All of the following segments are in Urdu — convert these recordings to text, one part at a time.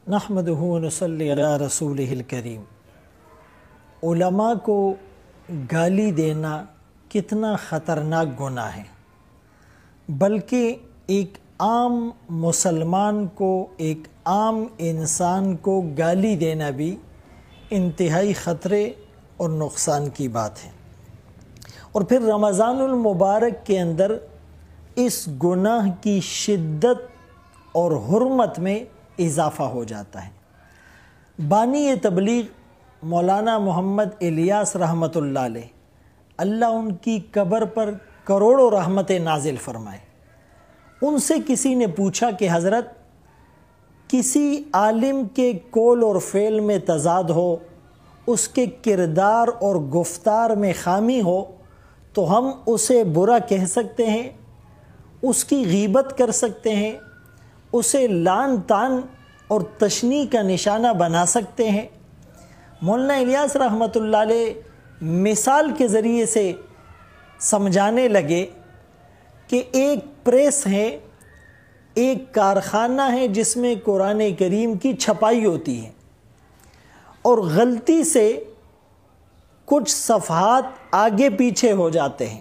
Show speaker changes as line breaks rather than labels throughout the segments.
نحمدہ ونصلی علی رسولہ الکریم۔ علماء کو گالی دینا کتنا خطرناک گناہ ہے، بلکہ ایک عام مسلمان کو، ایک عام انسان کو گالی دینا بھی انتہائی خطرے اور نقصان کی بات ہے۔ اور پھر رمضان المبارک کے اندر اس گناہ کی شدت اور حرمت میں اضافہ ہو جاتا ہے۔ بانی تبلیغ مولانا محمد الیاس رحمۃ اللہ علیہ، اللہ ان کی قبر پر کروڑوں رحمتیں نازل فرمائے، ان سے کسی نے پوچھا کہ حضرت، کسی عالم کے قول اور فعل میں تضاد ہو، اس کے کردار اور گفتار میں خامی ہو تو ہم اسے برا کہہ سکتے ہیں، اس کی غیبت کر سکتے ہیں، اسے لعن طعن اور تشنیع کا نشانہ بنا سکتے ہیں؟ مولانا الیاس رحمۃ اللہ علیہ مثال کے ذریعے سے سمجھانے لگے کہ ایک پریس ہے، ایک کارخانہ ہے جس میں قرآن کریم کی چھپائی ہوتی ہے، اور غلطی سے کچھ صفحات آگے پیچھے ہو جاتے ہیں،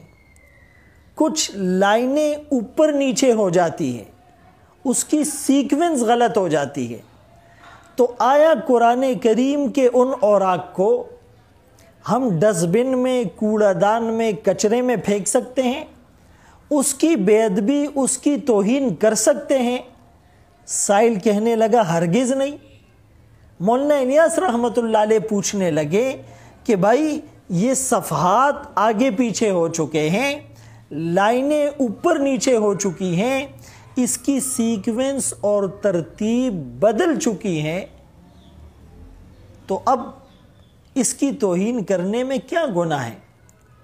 کچھ لائنیں اوپر نیچے ہو جاتی ہیں، اس کی سیکوینس غلط ہو جاتی ہے، تو آیا قرآن کریم کے ان اوراق کو ہم ڈسٹ بن میں، کوڑا دان میں، کچرے میں پھینک سکتے ہیں؟ اس کی بے ادبی، اس کی توہین کر سکتے ہیں؟ سائل کہنے لگا ہرگز نہیں۔ مولانا الیاس رحمۃ اللہ علیہ پوچھنے لگے کہ بھائی، یہ صفحات آگے پیچھے ہو چکے ہیں، لائنیں اوپر نیچے ہو چکی ہیں، اس کی سیکوینس اور ترتیب بدل چکی ہے، تو اب اس کی توہین کرنے میں کیا گناہ ہے؟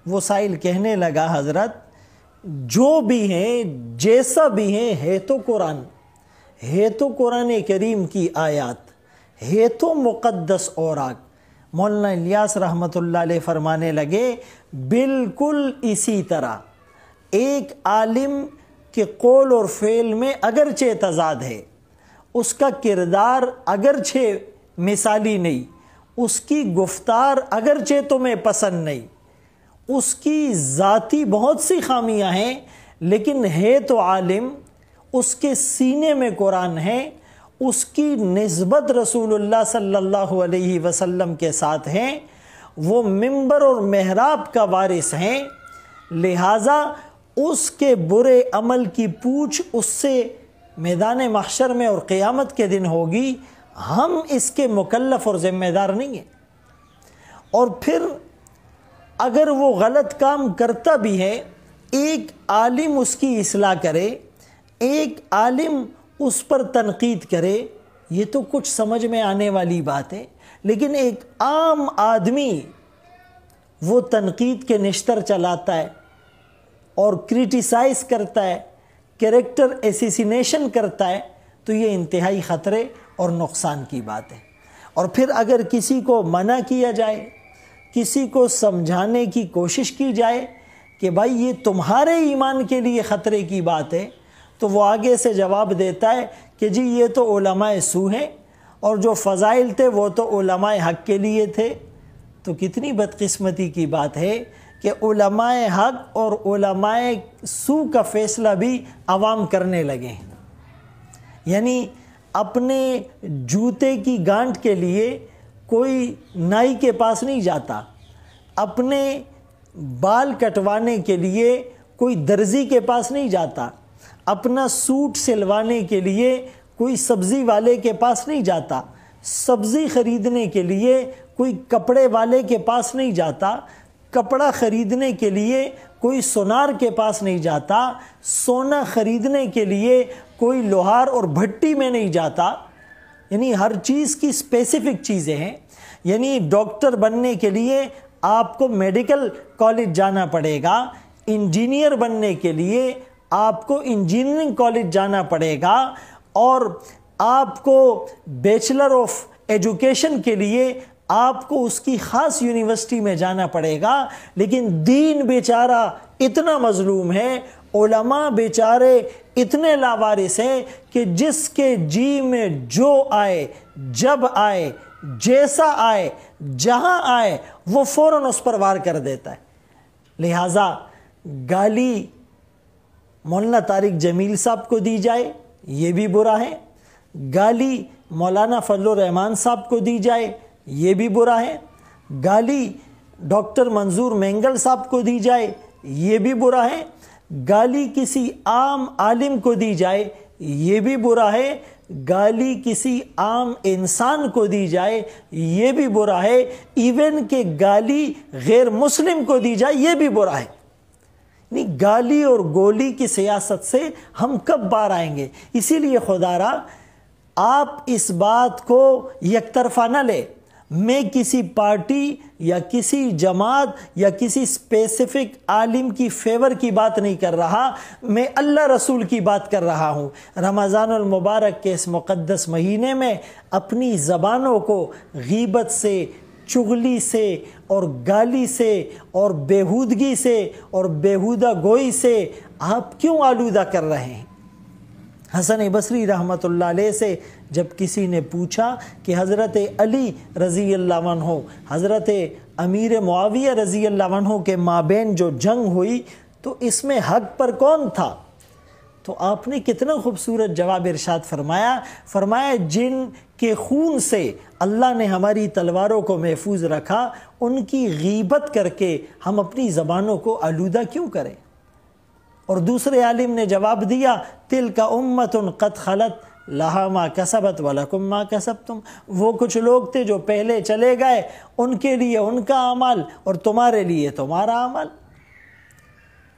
وہ سائل کہنے لگا حضرت، جو بھی ہیں، جیسا بھی ہے تو قرآن ہے، تو قرآن کریم کی آیات ہے، تو مقدس اوراق۔ مولانا الیاس رحمۃ اللہ علیہ فرمانے لگے بالکل اسی طرح ایک عالم کہ قول اور فعل میں اگرچہ تضاد ہے، اس کا کردار اگرچہ مثالی نہیں، اس کی گفتار اگرچہ تمہیں پسند نہیں، اس کی ذاتی بہت سی خامیاں ہیں، لیکن ہے تو عالم، اس کے سینے میں قرآن ہے، اس کی نسبت رسول اللہ صلی اللہ علیہ وسلم کے ساتھ ہے، وہ منبر اور محراب کا وارث ہیں، لہٰذا اس کے برے عمل کی پوچھ اس سے میدان محشر میں اور قیامت کے دن ہوگی، ہم اس کے مکلف اور ذمہ دار نہیں ہیں۔ اور پھر اگر وہ غلط کام کرتا بھی ہے، ایک عالم اس کی اصلاح کرے، ایک عالم اس پر تنقید کرے، یہ تو کچھ سمجھ میں آنے والی بات ہے، لیکن ایک عام آدمی وہ تنقید کے نشتر چلاتا ہے اور کریٹیسائز کرتا ہے، کریکٹر ایسیسینیشن کرتا ہے، تو یہ انتہائی خطرے اور نقصان کی بات ہے۔ اور پھر اگر کسی کو منع کیا جائے، کسی کو سمجھانے کی کوشش کی جائے کہ بھائی یہ تمہارے ایمان کے لیے خطرے کی بات ہے، تو وہ آگے سے جواب دیتا ہے کہ جی یہ تو علماء سو ہیں، اور جو فضائل تھے وہ تو علماء حق کے لیے تھے۔ تو کتنی بدقسمتی کی بات ہے کہ علماء حق اور علماء سو کا فیصلہ بھی عوام کرنے لگے ہیں۔ یعنی اپنے جوتے کی گانٹھ کے لیے کوئی نائی کے پاس نہیں جاتا، اپنے بال کٹوانے کے لیے کوئی درزی کے پاس نہیں جاتا، اپنا سوٹ سلوانے کے لیے کوئی سبزی والے کے پاس نہیں جاتا، سبزی خریدنے کے لیے کوئی کپڑے والے کے پاس نہیں جاتا، کپڑا خریدنے کے لیے کوئی سونار کے پاس نہیں جاتا، سونا خریدنے کے لیے کوئی لوہار اور بھٹی میں نہیں جاتا۔ یعنی ہر چیز کی اسپیسیفک چیزیں ہیں۔ یعنی ڈاکٹر بننے کے لیے آپ کو میڈیکل کالج جانا پڑے گا، انجینئر بننے کے لیے آپ کو انجینئرنگ کالج جانا پڑے گا، اور آپ کو بیچلر آف ایجوکیشن کے لیے آپ کو اس کی خاص یونیورسٹی میں جانا پڑے گا۔ لیکن دین بیچارہ اتنا مظلوم ہے، علماء بیچارے اتنے لاوارث ہیں کہ جس کے جی میں جو آئے، جب آئے، جیسا آئے، جہاں آئے، وہ فوراً اس پر وار کر دیتا ہے۔ لہٰذا گالی مولانا طارق جمیل صاحب کو دی جائے یہ بھی برا ہے، گالی مولانا فضل الرحمان صاحب کو دی جائے یہ بھی برا ہے، گالی ڈاکٹر منظور مینگل صاحب کو دی جائے یہ بھی برا ہے، گالی کسی عام عالم کو دی جائے یہ بھی برا ہے، گالی کسی عام انسان کو دی جائے یہ بھی برا ہے، ایون کہ گالی غیر مسلم کو دی جائے یہ بھی برا ہے۔ نہیں، گالی اور گولی کی سیاست سے ہم کب باہر آئیں گے؟ اسی لیے خدا را آپ اس بات کو یک طرفہ نہ لے۔ میں کسی پارٹی یا کسی جماعت یا کسی اسپیسیفک عالم کی فیور کی بات نہیں کر رہا، میں اللہ رسول کی بات کر رہا ہوں۔ رمضان المبارک کے اس مقدس مہینے میں اپنی زبانوں کو غیبت سے، چغلی سے اور گالی سے اور بیہودگی سے اور بیہودہ گوئی سے آپ کیوں آلودہ کر رہے ہیں؟ حسن بصری رحمۃ اللہ علیہ سے جب کسی نے پوچھا کہ حضرت علی رضی اللہ عنہ، حضرت امیر معاویہ رضی اللہ عنہ کے مابین جو جنگ ہوئی تو اس میں حق پر کون تھا؟ تو آپ نے کتنا خوبصورت جواب ارشاد فرمایا جن کے خون سے اللہ نے ہماری تلواروں کو محفوظ رکھا، ان کی غیبت کر کے ہم اپنی زبانوں کو آلودہ کیوں کریں؟ اور دوسرے عالم نے جواب دیا، تلک امت قد خلت لہا ما کسبت ولکم ما کسبتم، وہ کچھ لوگ تھے جو پہلے چلے گئے، ان کے لیے ان کا عمل اور تمہارے لیے تمہارا عمل۔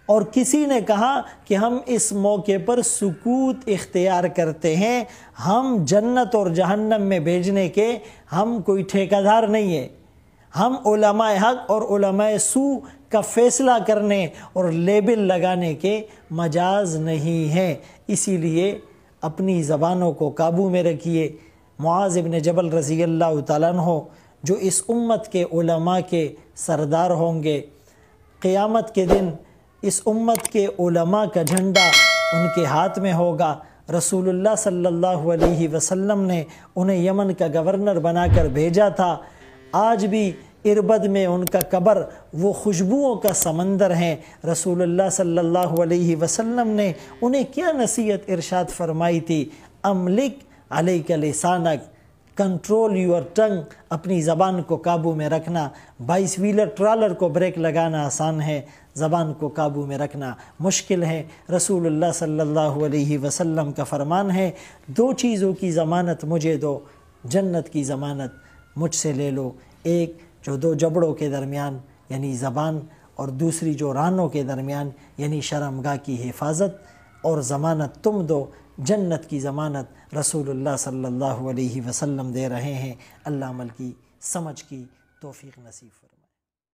اور کسی نے کہا کہ ہم اس موقع پر سکوت اختیار کرتے ہیں، ہم جنت اور جہنم میں بھیجنے کے ہم کوئی ٹھیکیدار نہیں ہے، ہم علماء حق اور علماء سو کا فیصلہ کرنے اور لیبل لگانے کے مجاز نہیں ہیں۔ اسی لیے اپنی زبانوں کو قابو میں رکھیے۔ معاذ بن جبل رضی اللہ تعالیٰ عنہ جو اس امت کے علماء کے سردار ہوں گے، قیامت کے دن اس امت کے علماء کا جھنڈا ان کے ہاتھ میں ہوگا۔ رسول اللہ صلی اللہ علیہ وسلم نے انہیں یمن کا گورنر بنا کر بھیجا تھا۔ آج بھی اربد میں ان کا قبر وہ خوشبوؤں کا سمندر ہیں۔ رسول اللہ صلی اللہ علیہ وسلم نے انہیں کیا نصیحت ارشاد فرمائی تھی؟ املک علیک لسانک، کنٹرول یور ٹنگ، اپنی زبان کو قابو میں رکھنا۔ 22 ویلر ٹرالر کو بریک لگانا آسان ہے، زبان کو قابو میں رکھنا مشکل ہے۔ رسول اللہ صلی اللہ علیہ وسلم کا فرمان ہے، 2 چیزوں کی ضمانت مجھے دو، جنت کی ضمانت مجھ سے لے لو، ایک جو 2 جبڑوں کے درمیان یعنی زبان، اور دوسری جو رانوں کے درمیان یعنی شرمگاہ کی حفاظت، اور ضمانت تم دو، جنت کی ضمانت رسول اللہ صلی اللہ علیہ وسلم دے رہے ہیں۔ اللہ عمل کی، سمجھ کی توفیق نصیب فرمائے۔